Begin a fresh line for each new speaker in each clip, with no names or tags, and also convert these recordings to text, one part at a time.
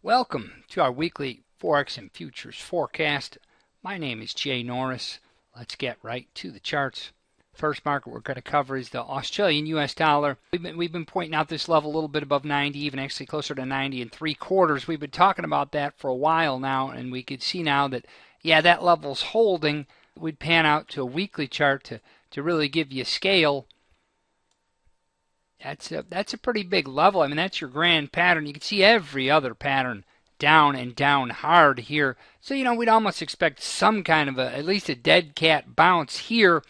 Welcome to our weekly Forex and Futures forecast. My name is Norris. Let's get right to the charts. First market we're going to cover is the Australian US dollar. We've been pointing out this level a little bit above 90, even actually closer to 90 and 3/4. We've been talking about that for a while now, and we could see now that, that level's holding. We'd pan out to a weekly chart to really give you a scale. That's a pretty big level. I mean, that's your grand pattern. You can see every other pattern down and down hard here. So, we'd almost expect some kind of at least a dead cat bounce here.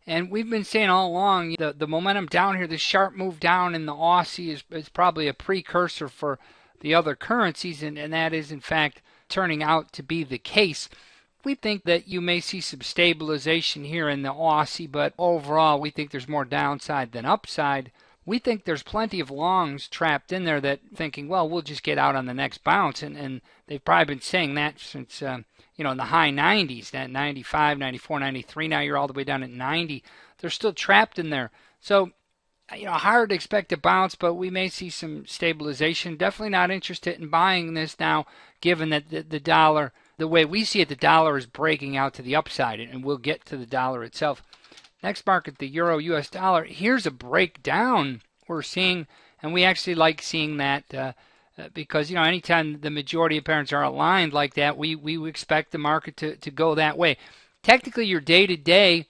And we've been saying all along, the momentum down here, the sharp move down in the Aussie is probably a precursor for the other currencies, and that is, in fact, turning out to be the case. We think that you may see some stabilization here in the Aussie, but overall, we think there's more downside than upside. We think there's plenty of longs trapped in there that thinking, well, we'll just get out on the next bounce. And they've probably been saying that since, in the high 90s, that 95, 94, 93. Now you're all the way down at 90. They're still trapped in there. So, hard to expect a bounce, but we may see some stabilization. Definitely not interested in buying this now, given that the dollar, the way we see it, the dollar is breaking out to the upside, and we'll get to the dollar itself. Next market, the Euro US dollar. Here's a breakdown we're seeing, and we actually like seeing that because, anytime the majority of parents are aligned like that, we expect the market to go that way. Technically, your day-to-day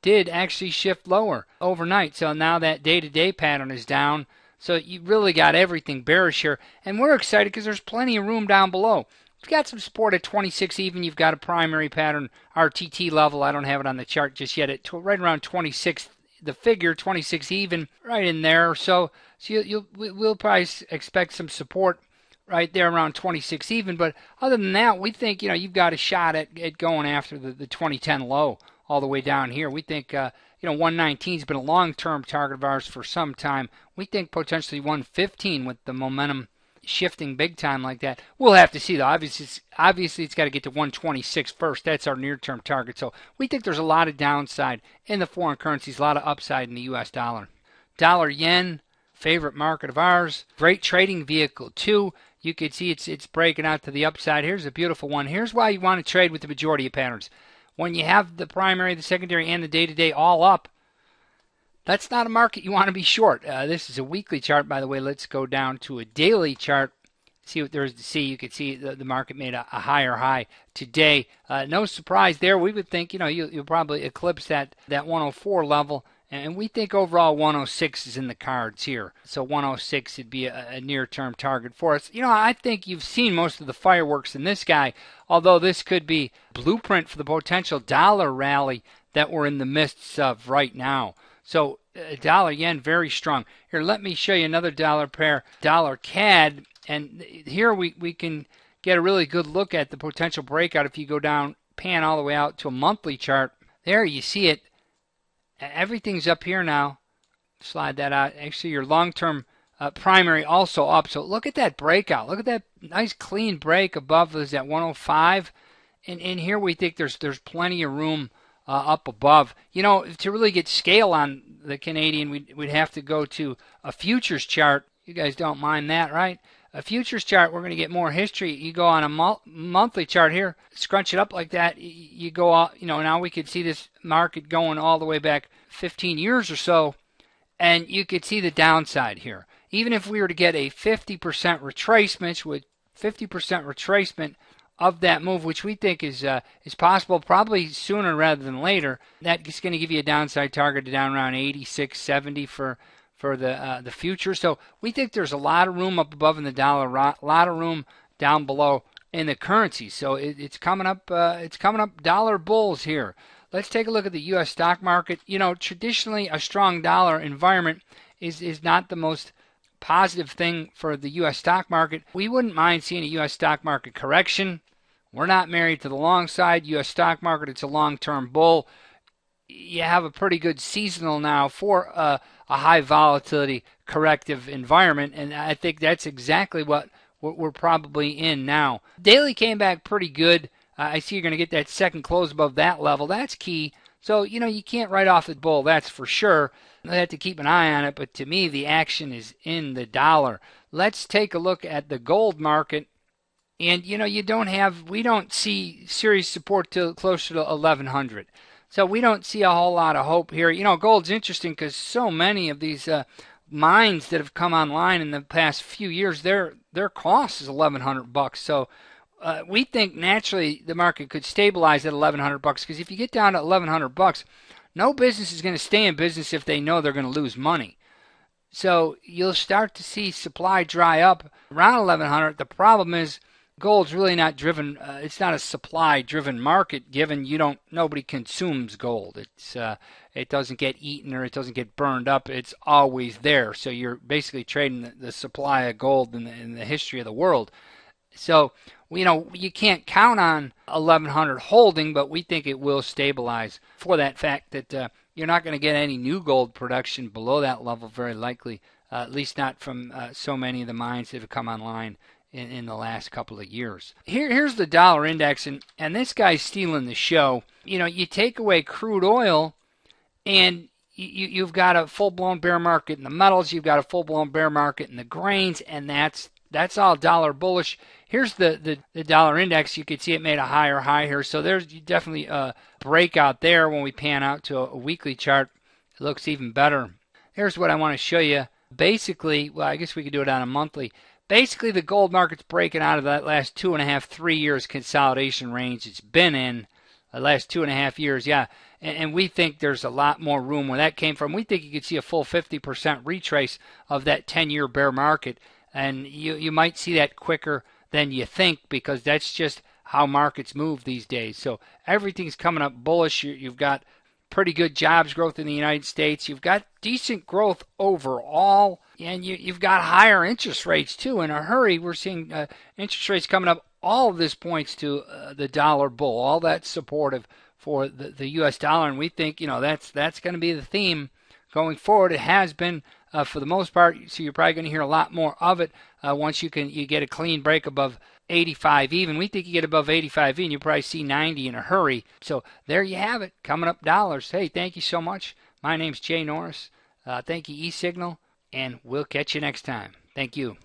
did actually shift lower overnight, so now that day-to-day pattern is down, so you really got everything bearish here, and we're excited because there's plenty of room down below. You've got some support at 26 even. You've got a primary pattern RTT level. I don't have it on the chart just yet. At right around 26, the figure 26 even, right in there. So we'll probably expect some support right there around 26 even. But other than that, we think you've got a shot at going after the 2010 low all the way down here. We think 119 has been a long-term target of ours for some time. We think potentially 115 with the momentum shifting big time like that. We'll have to see though. Obviously it's got to get to 126 first. That's our near-term target. So we think there's a lot of downside in the foreign currencies, a lot of upside in the US dollar. Dollar yen, favorite market of ours. Great trading vehicle too. You can see it's breaking out to the upside. Here's a beautiful one. Here's why you want to trade with the majority of patterns. When you have the primary, the secondary, and the day-to-day all up, that's not a market you want to be short. This is a weekly chart, by the way. Let's go down to a daily chart. See what there is to see. You can see the market made a higher high today. No surprise there. We would think, you'll probably eclipse that 104 level. And we think overall 106 is in the cards here. So 106 would be a near-term target for us. I think you've seen most of the fireworks in this guy, although this could be blueprint for the potential dollar rally that we're in the midst of right now. So dollar yen very strong. Here, let me show you another dollar pair, dollar CAD, and here we can get a really good look at the potential breakout if you go down, pan all the way out to a monthly chart. There you see it. Everything's up here now. Slide that out. Actually, your long-term primary also up. So look at that breakout. Look at that nice clean break above us at 105. And here we think there's plenty of room up above. To really get scale on the Canadian, we'd have to go to a futures chart. You guys don't mind that, right? A futures chart, we're going to get more history. You go on a monthly chart here, scrunch it up like that. You go out, now we could see this market going all the way back 15 years or so, and you could see the downside here. Even if we were to get a 50% retracement, with 50% retracement of that move, which we think is possible, probably sooner rather than later, that's going to give you a downside target to down around 86, 70 for the future. So we think there's a lot of room up above in the dollar, a lot of room down below in the currency. So it's coming up. It's coming up dollar bulls here. Let's take a look at the U.S. stock market. Traditionally a strong dollar environment is not the most positive thing for the U.S. stock market. We wouldn't mind seeing a U.S. stock market correction. We're not married to the long side. U.S. stock market, it's a long-term bull. You have a pretty good seasonal now for a high volatility corrective environment, and I think that's exactly what we're probably in now. Daily came back pretty good. I see you're going to get that second close above that level. That's key. So, you can't write off the bull, that's for sure. You have to keep an eye on it, but to me, the action is in the dollar. Let's take a look at the gold market. And we don't see serious support till closer to 1100. So we don't see a whole lot of hope here. Gold's interesting because so many of these mines that have come online in the past few years, their cost is $1,100. So we think naturally the market could stabilize at $1,100 because if you get down to $1,100, no business is going to stay in business if they know they're going to lose money. So you'll start to see supply dry up around 1100. The problem is gold's really not driven. It's not a supply-driven market, given nobody consumes gold. It doesn't get eaten or it doesn't get burned up. It's always there. So you're basically trading the supply of gold in the history of the world. So you can't count on 1100 holding, but we think it will stabilize for that fact that you're not going to get any new gold production below that level, very likely, at least not from so many of the mines that have come online in the last couple of years. Here's the dollar index, and this guy's stealing the show. You take away crude oil, and you've got a full-blown bear market in the metals, you've got a full-blown bear market in the grains, and that's all dollar bullish. Here's the dollar index. You can see it made a higher high here. So there's definitely a breakout there. When we pan out to a weekly chart, it looks even better. Here's what I want to show you. Basically, well, I guess we could do it on a monthly. Basically, the gold market's breaking out of that last 2.5, 3 years consolidation range it's been in the last 2.5 years. Yeah, and we think there's a lot more room where that came from. We think you could see a full 50% retrace of that 10-year bear market. And you might see that quicker than you think because that's just how markets move these days. So everything's coming up bullish. You've got pretty good jobs growth in the United States. You've got decent growth overall. And you've got higher interest rates, too. In a hurry, we're seeing interest rates coming up. All of this points to the dollar bull. All that's supportive for the U.S. dollar. And we think, that's going to be the theme going forward. It has been for the most part, so you're probably going to hear a lot more of it once you get a clean break above 85 even. We think you get above 85 even, you'll probably see 90 in a hurry. So there you have it, coming up dollars. Hey, thank you so much. My name's Jay Norris. Thank you, eSignal, and we'll catch you next time. Thank you.